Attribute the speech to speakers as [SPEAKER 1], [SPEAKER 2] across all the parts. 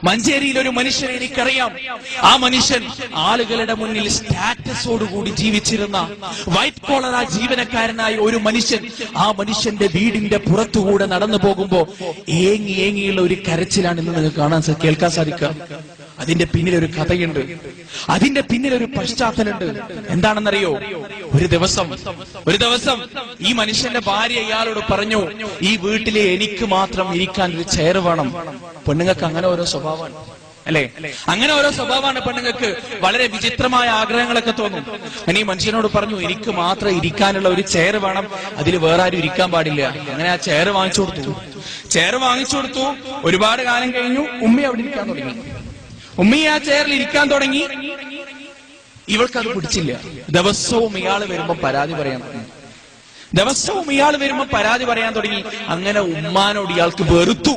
[SPEAKER 1] മഞ്ചേരിയിൽ ഒരു മനുഷ്യനെ എനിക്കറിയാം. ആ മനുഷ്യൻ ആളുകളുടെ മുന്നിൽ സ്റ്റാറ്റസോടുകൂടി ജീവിച്ചിരുന്ന വൈറ്റ് കോളർ ജീവനക്കാരനായ ഒരു മനുഷ്യൻ. ആ മനുഷ്യന്റെ വീടിന്റെ പുറത്തുകൂടെ നടന്നു പോകുമ്പോ ഏങ്ങിയുള്ള ഒരു കരച്ചിലാണ് ഇന്ന് നിങ്ങൾക്ക് കേൾക്കാൻ സാധിക്കുക. അതിന്റെ പിന്നിൽ ഒരു കഥയുണ്ട്, അതിന്റെ പിന്നിൽ ഒരു പശ്ചാത്തലുണ്ട്. എന്താണെന്നറിയോ? ഒരു ദിവസം ഈ മനുഷ്യന്റെ ഭാര്യ ഇയാളോട് പറഞ്ഞു, ഈ വീട്ടിലെ എനിക്ക് മാത്രം ഇരിക്കാൻ ഒരു ചെയർ വേണം. പെണ്ണുങ്ങൾക്ക് അങ്ങനെ ഓരോ സ്വഭാവമാണ് അല്ലെ? അങ്ങനെ ഓരോ സ്വഭാവമാണ് പെണ്ണുങ്ങൾക്ക്. വളരെ വിചിത്രമായ ആഗ്രഹങ്ങളൊക്കെ തോന്നും. അങ്ങനെ ഈ മനുഷ്യനോട് പറഞ്ഞു, എനിക്ക് മാത്രം ഇരിക്കാനുള്ള ഒരു ചെയർ വേണം, അതിൽ വേറെ ആരും ഇരിക്കാൻ പാടില്ല. അങ്ങനെ ആ ചെയർ വാങ്ങിച്ചു കൊടുത്തു. ഒരുപാട് കാലം കഴിഞ്ഞു ഉമ്മ അവിടെ ഇരിക്കാൻ തുടങ്ങി. ഉമ്മി ആ ചെയറിൽ ഇരിക്കാൻ തുടങ്ങി. ഇവൾക്കത് പിടിച്ചില്ല. ദിവസവും ഇയാൾ വരുമ്പോ പരാതി പറയാൻ തുടങ്ങി. അങ്ങനെ ഉമ്മാനോട് ഇയാൾക്ക് വെറുത്തു.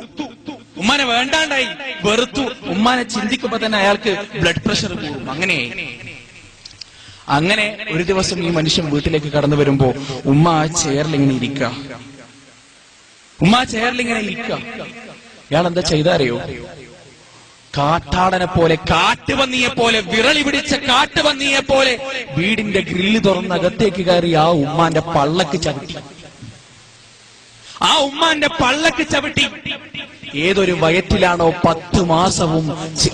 [SPEAKER 1] ഉമ്മാനെ വേണ്ടാണ്ടായി, വെറുത്തു. ഉമ്മാനെ ചിന്തിക്കുമ്പോ തന്നെ അയാൾക്ക് ബ്ലഡ് പ്രഷർ കൂടും. അങ്ങനെ ഒരു ദിവസം ഈ മനുഷ്യൻ വീട്ടിലേക്ക് കടന്നു വരുമ്പോ ഉമ്മ ആ ചെയറിൽ ഇങ്ങനെ ഇരിക്കുക. ഇയാൾ എന്താ ചെയ്തറിയോ? കാട്ടാടനെ പോലെ, കാട്ടുപന്നിയെ പോലെ, വിരളി പിടിച്ച കാട്ടുപന്നിയെ പോലെ വീടിന്റെ ഗ്രില്ല് തുറന്ന് അകത്തേക്ക് കയറി ആ ഉമ്മാന്റെ പള്ളക്ക് ചവിട്ടി. ഏതൊരു വയറ്റിലാണോ 10 മാസവും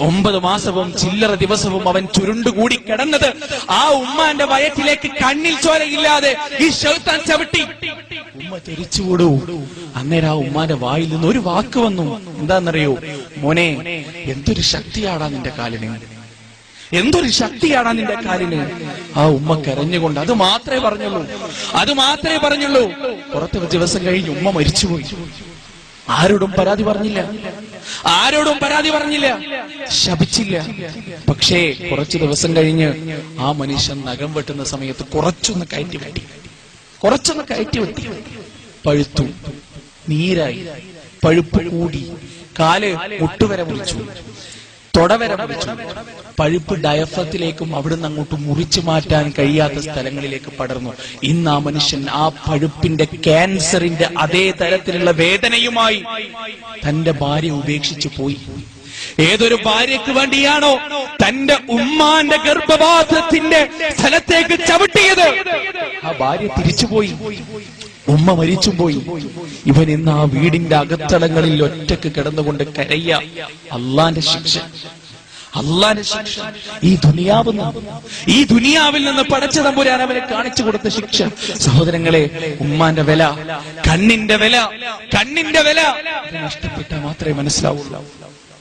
[SPEAKER 1] 9 മാസവും ചില്ലറ ദിവസവും അവൻ ചുരുണ്ടുകൂടി കിടന്നത്, ആ ഉമ്മാന്റെ വയറ്റിലേക്ക് കണ്ണിൽ ചോരയില്ലാതെ ഈ ശൈത്താൻ ചവിട്ടി. ഉമ്മ തിരിച്ചുകൂടൂ. അന്നേരം ആ ഉമ്മാന്റെ വായിൽ നിന്ന് ഒരു വാക്ക് വന്നു. എന്താണെന്നറിയോ? മോനെ, എന്തൊരു ശക്തിയാടാ നിന്റെ കാലിന്. ആ ഉമ്മ കരഞ്ഞുകൊണ്ട് അത് മാത്രമേ പറഞ്ഞുള്ളൂ. കുറച്ച് ദിവസം കഴിഞ്ഞ് ഉമ്മ മരിച്ചുപോയി. ആരോടും പരാതി പറഞ്ഞില്ല, ശപിച്ചില്ല. പക്ഷേ കുറച്ചു ദിവസം കഴിഞ്ഞ് ആ മനുഷ്യൻ നഖം വെട്ടുന്ന സമയത്ത് കുറച്ചൊന്ന് കയറ്റി വെട്ടി. പഴുത്തു, നീരായി, പഴുപ്പ് കൂടി, കാല് മുട്ടുവരെ മുറിച്ചു, തൊടവരെ മുറിച്ചു. പഴുപ്പ് ഡയഫ്രത്തിലേക്കും അവിടുന്ന് അങ്ങോട്ട് മുറിച്ചു മാറ്റാൻ കഴിയാത്ത സ്ഥലങ്ങളിലേക്ക് പടർന്നു. ഇന്ന് ആ മനുഷ്യൻ ആ പഴുപ്പിന്റെ ക്യാൻസറിന്റെ അതേ തരത്തിലുള്ള വേദനയുമായി തന്റെ ഭാര്യ ഉപേക്ഷിച്ചു പോയി. ഏതൊരു ഭാര്യയ്ക്ക് വേണ്ടിയാണോ തന്റെ ഉമ്മാന്റെ ഗർഭപാത്രത്തിന്റെ സ്ഥലത്തേക്ക് ചവിട്ടിയത്, ആ ഭാര്യ തിരിച്ചുപോയി, ഉമ്മ മരിച്ചും പോയി. ഇവൻ ഇന്ന് ആ വീടിന്റെ അകത്തളങ്ങളിൽ ഒറ്റക്ക് കിടന്നുകൊണ്ട് കരയ. അള്ളാന്റെ ശിക്ഷ. ഈ ദുനിയാവിൽ നിന്ന് പടച്ച തമ്പുരാൻ അവനെ കാണിച്ചു കൊടുത്ത ശിക്ഷ. സഹോദരങ്ങളെ, ഉമ്മാന്റെ വില, കണ്ണിന്റെ വില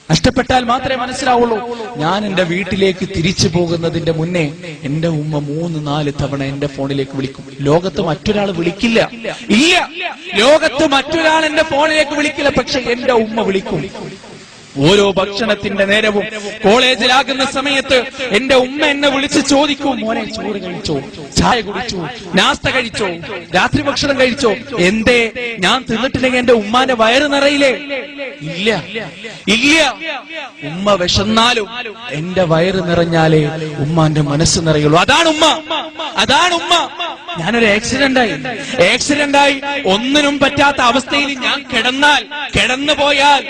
[SPEAKER 1] നഷ്ടപ്പെട്ടാൽ മാത്രമേ മനസ്സിലാവുള്ളൂ. ഞാൻ എന്റെ വീട്ടിലേക്ക് തിരിച്ചു പോകുന്നതിന്റെ മുന്നേ എന്റെ ഉമ്മ 3-4 തവണ എന്റെ ഫോണിലേക്ക് വിളിക്കും. ലോകത്ത് മറ്റൊരാൾ വിളിക്കില്ല. ലോകത്ത് മറ്റൊരാൾ എന്റെ ഫോണിലേക്ക് വിളിക്കില്ല. പക്ഷെ എന്റെ ഉമ്മ വിളിക്കും. ഓരോ ഭക്ഷണത്തിന്റെ നേരവും കോളേജിലാകുന്ന സമയത്ത് എന്റെ ഉമ്മ എന്നെ വിളിച്ച് ചോദിക്കും, മോനെ ചോറ് കഴിച്ചോ, ചായ കുടിച്ചോ, നാസ്ത കഴിച്ചോ, രാത്രി ഭക്ഷണം കഴിച്ചോ? എന്തേ ഞാൻ തിന്നിട്ടില്ലെങ്കിൽ എന്റെ ഉമ്മാന്റെ വയറ് നിറയില്ലേ? ഇല്ല. ഉമ്മ വിശന്നാലും എന്റെ വയറ് നിറഞ്ഞാലേ ഉമ്മാന്റെ മനസ്സ് നിറയുള്ളൂ. അതാണ് ഉമ്മ. ഞാനൊരു ആക്സിഡന്റായി ഒന്നിനും പറ്റാത്ത അവസ്ഥയിൽ ഞാൻ കിടന്നുപോയാൽ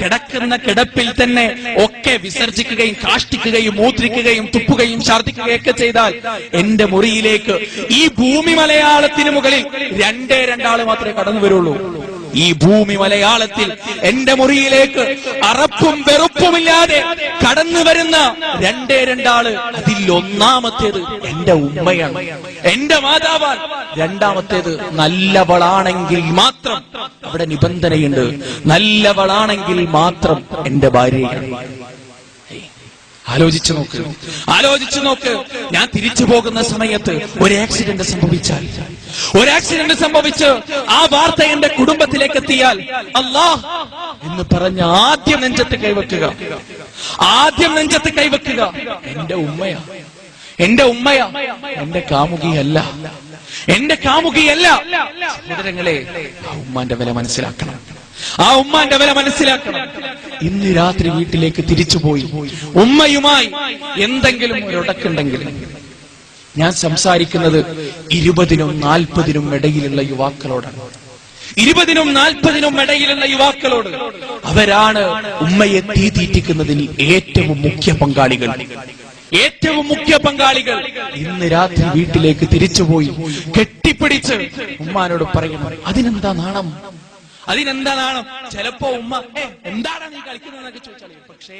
[SPEAKER 1] കിടക്കുന്ന കിടപ്പിൽ തന്നെ ഒക്കെ വിസർജിക്കുകയും കാഷ്ടിക്കുകയും മൂത്രിക്കുകയും തുപ്പുകയും ഛർദ്ദിക്കുകയൊക്കെ ചെയ്താൽ എന്റെ മുറിയിലേക്ക് ഈ ഭൂമി മലയാളത്തിന് മുകളിൽ 2 ആള് മാത്രമേ കടന്നു വരുള്ളൂ. ഈ ഭൂമി മലയാളത്തിൽ എന്റെ മുറിയിലേക്ക് അറപ്പും വെറുപ്പുമില്ലാതെ കടന്നു വരുന്ന 2 ആള്. അതിൽ ഒന്നാമത്തേത് എന്റെ ഉമ്മയാണ്, എന്റെ മാതാവാണ്. രണ്ടാമത്തേത് നല്ലവളാണെങ്കിൽ മാത്രം, അവിടെ നിബന്ധനയുണ്ട്, നല്ലവളാണെങ്കിൽ മാത്രം എന്റെ ഭാര്യയാണ്. ആലോചിച്ചു നോക്ക്. ഞാൻ തിരിച്ചു പോകുന്ന സമയത്ത് ഒരു ആക്സിഡന്റ് സംഭവിച്ച് ആ വാർത്ത എന്റെ കുടുംബത്തിലേക്ക് എത്തിയാൽ അല്ലാഹ് എന്ന് പറഞ്ഞ് ആദ്യം നെഞ്ചത്ത് കൈവെക്കുക. എന്റെ ഉമ്മയാ, എന്റെ കാമുകിയല്ല. സഹോദരങ്ങളെ, ആ ഉമ്മാന്റെ വില മനസ്സിലാക്കണം. ഇന്ന് രാത്രി വീട്ടിലേക്ക് തിരിച്ചുപോയി ഉമ്മയുമായി എന്തെങ്കിലും ഒരടക്കുണ്ടെങ്കിൽ, ഞാൻ സംസാരിക്കുന്നത് 20-നും 40-നും ഇടയിലുള്ള യുവാക്കളോടാണ്. 20-നും 40-നും ഇടയിലുള്ള യുവാക്കളോട് അവരാണ് ഉമ്മയെ തീ തീറ്റിക്കുന്നതിൽ ഏറ്റവും മുഖ്യ പങ്കാളികൾ. ഏറ്റവും മുഖ്യ പങ്കാളികൾ ഇന്ന് രാത്രി വീട്ടിലേക്ക് തിരിച്ചുപോയി കെട്ടിപ്പിടിച്ച് ഉമ്മാനോട് പറയണം, അതിനെന്താ നാണം, അതിനെന്താ നാണം. ചിലപ്പോ ഉമ്മ എന്താണ് നീ കളിക്കുന്നതെന്നൊക്കെ ചോദിച്ചാൽ, പക്ഷേ